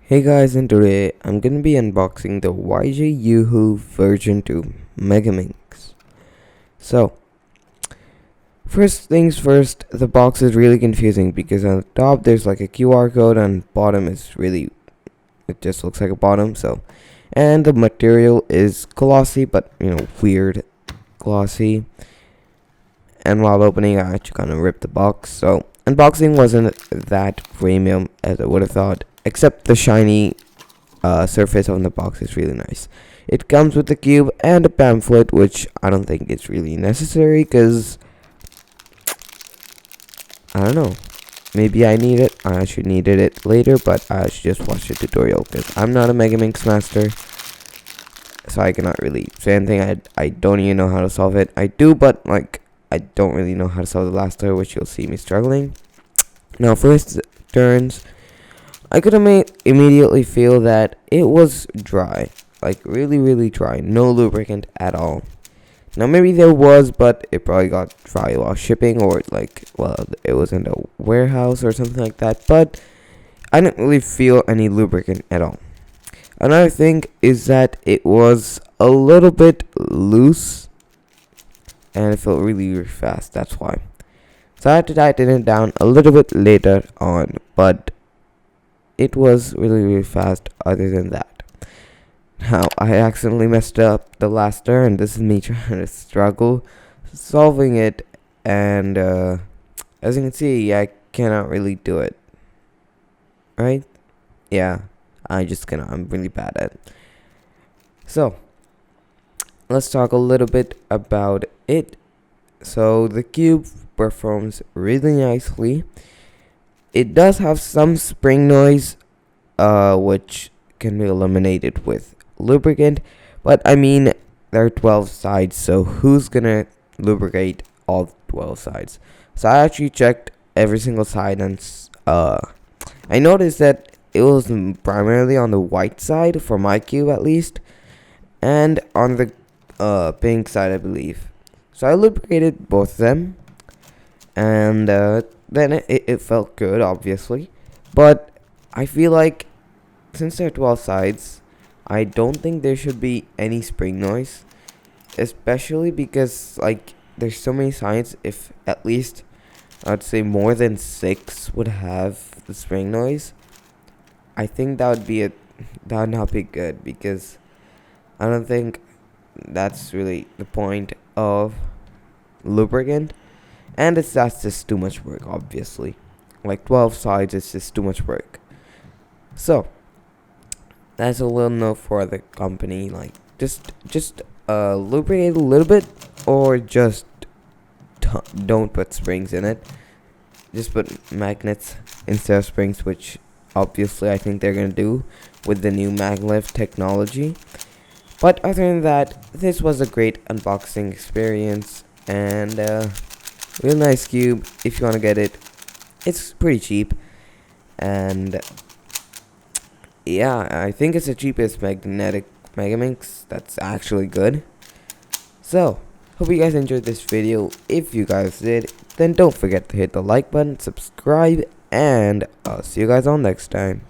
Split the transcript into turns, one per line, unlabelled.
Hey guys, and today I'm gonna be unboxing the YuHu version 2 Megaminx. So, first things first, the box is really confusing because on the top there's like a QR code and bottom is really, it just looks like a bottom. And the material is glossy, but weird glossy. And while opening, I actually kind of ripped the box. So, unboxing wasn't that premium as I would have thought, except the shiny surface on the box is really nice. It comes with a cube and a pamphlet, which I don't think is really necessary because I don't know. Maybe I need it. I actually needed it later, but I should just watch the tutorial because I'm not a Megaminx master, so I cannot really say anything. I don't even know how to solve it. I do, but I don't really know how to solve the last layer, which you'll see me struggling. Now, first turns, I could immediately feel that it was dry, like really dry, no lubricant at all. Now maybe there was, but it probably got dry while shipping, or it was in the warehouse or something like that. But I didn't really feel any lubricant at all. Another thing is that it was a little bit loose, and it felt really fast. That's why. So I had to tighten it down a little bit later on, but it was really fast other than that. Now, I accidentally messed up the last turn. This is me trying to struggle solving it, and as you can see, I cannot really do it. Right? Yeah, I just cannot. I'm really bad at it. So, let's talk a little bit about it. So, the cube performs really nicely. It does have some spring noise, which can be eliminated with lubricant, but I mean, there are 12 sides, so who's gonna lubricate all 12 sides? So I actually checked every single side, and I noticed that it was primarily on the white side, for my cube at least, and on the pink side, I believe. So I lubricated both of them, and then it felt good, obviously, but I feel like since there are 12 sides, I don't think there should be any spring noise, especially because there's so many sides. If at least I'd say more than 6 would have the spring noise, I think that would not be good, because I don't think that's really the point of lubricant. And that's just too much work, obviously. 12 sides is just too much work. So, that's a little note for the company. Just lubricate a little bit, or just don't put springs in it. Just put magnets instead of springs, which obviously I think they're going to do with the new maglev technology. But other than that, this was a great unboxing experience, and real nice cube. If you want to get it, it's pretty cheap, and yeah, I think it's the cheapest Megaminx that's actually good. So, hope you guys enjoyed this video. If you guys did, then don't forget to hit the like button, subscribe, and I'll see you guys all next time.